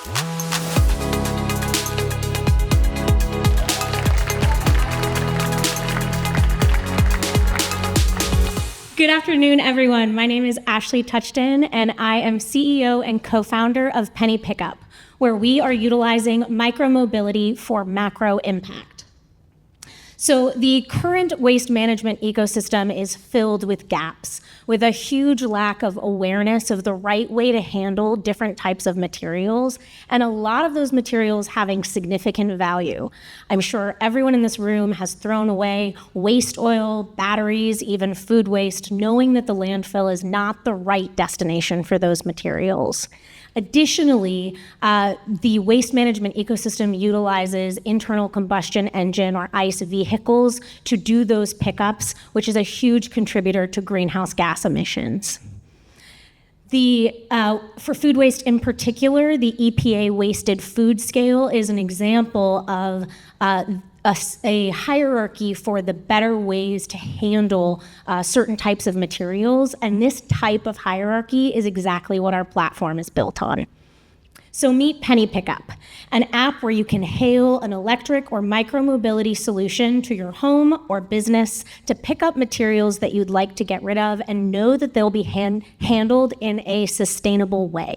Good afternoon, everyone. My name is Ashley Touchton, and I am CEO and co-founder of Penny Pickup, where we are utilizing micromobility for macro impact. So the current waste management ecosystem is filled with gaps, with a huge lack of awareness of the right way to handle different types of materials, and a lot of those materials having significant value. I'm sure everyone in this room has thrown away waste oil, batteries, even food waste, knowing that the landfill is not the right destination for those materials. Additionally, the waste management ecosystem utilizes internal combustion engine or ICE vehicles to do those pickups, which is a huge contributor to greenhouse gas emissions. For food waste in particular, the EPA wasted food scale is an example of a hierarchy for the better ways to handle certain types of materials, and this type of hierarchy is exactly what our platform is built on. So meet Penny Pickup, an app where you can hail an electric or micromobility solution to your home or business to pick up materials that you'd like to get rid of and know that they'll be handled in a sustainable way.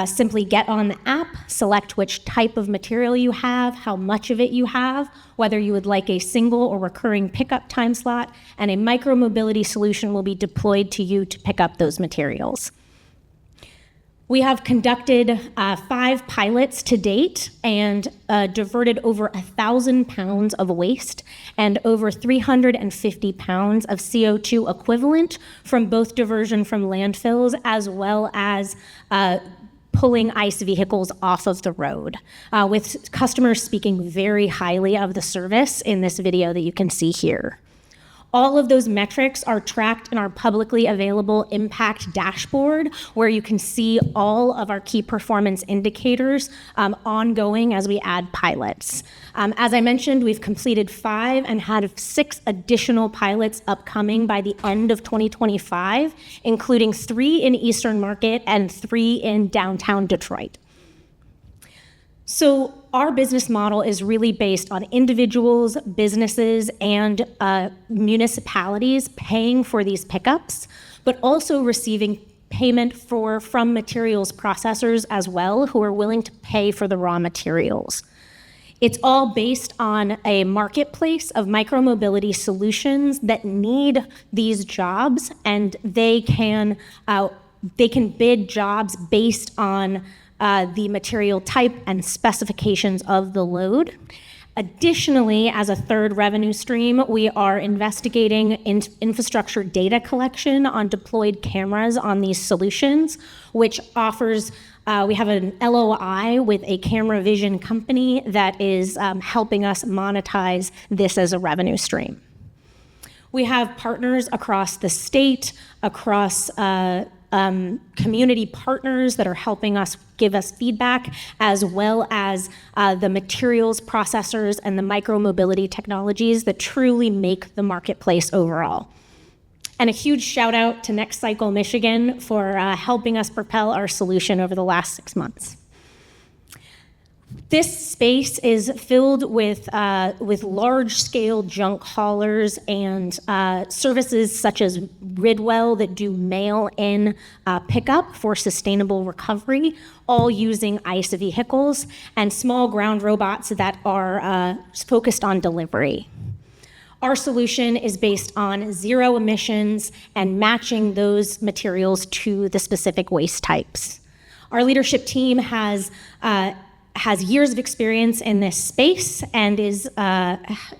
Simply get on the app, select which type of material you have, how much of it you have, whether you would like a single or recurring pickup time slot, and a micromobility solution will be deployed to you to pick up those materials. We have conducted 5 pilots to date and diverted over 1,000 pounds of waste and over 350 pounds of CO2 equivalent from both diversion from landfills as well as pulling ICE vehicles off of the road, with customers speaking very highly of the service in this video that you can see here. All of those metrics are tracked in our publicly available impact dashboard, where you can see all of our key performance indicators ongoing as we add pilots. As I mentioned, we've completed 5 and had 6 additional pilots upcoming by the end of 2025, including 3 in Eastern Market and 3 in downtown Detroit. So our business model is really based on individuals, businesses, and municipalities paying for these pickups, but also receiving payment from materials processors as well, who are willing to pay for the raw materials. It's all based on a marketplace of micromobility solutions that need these jobs, and they can bid jobs based on the material type and specifications of the load. Additionally, as a third revenue stream, we are investigating infrastructure data collection on deployed cameras on these solutions, which offers, we have an LOI with a camera vision company that is helping us monetize this as a revenue stream. We have partners across the state, across community partners that are helping us give us feedback, as well as the materials processors and the micromobility technologies that truly make the marketplace overall. And a huge shout out to NextCycle Michigan for helping us propel our solution over the last 6 months. This space is filled with large-scale junk haulers and services such as Ridwell that do mail-in pickup for sustainable recovery, all using ICE vehicles, and small ground robots that are focused on delivery. Our solution is based on zero emissions and matching those materials to the specific waste types. Our leadership team has years of experience in this space and is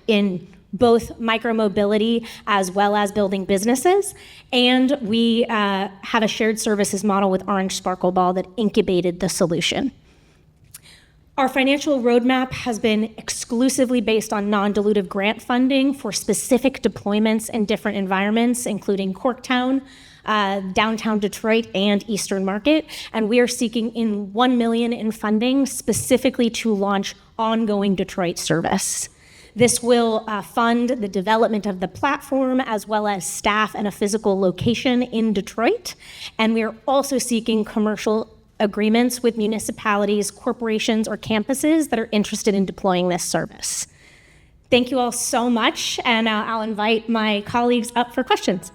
in both micromobility as well as building businesses. And we have a shared services model with Orange Sparkle Ball that incubated the solution. Our financial roadmap has been exclusively based on non-dilutive grant funding for specific deployments in different environments, including Corktown, downtown Detroit, and Eastern Market, and we are seeking in $1 million in funding specifically to launch ongoing Detroit service. This will fund the development of the platform as well as staff and a physical location in Detroit, and we are also seeking commercial agreements with municipalities, corporations, or campuses that are interested in deploying this service. Thank you all so much, and I'll invite my colleagues up for questions.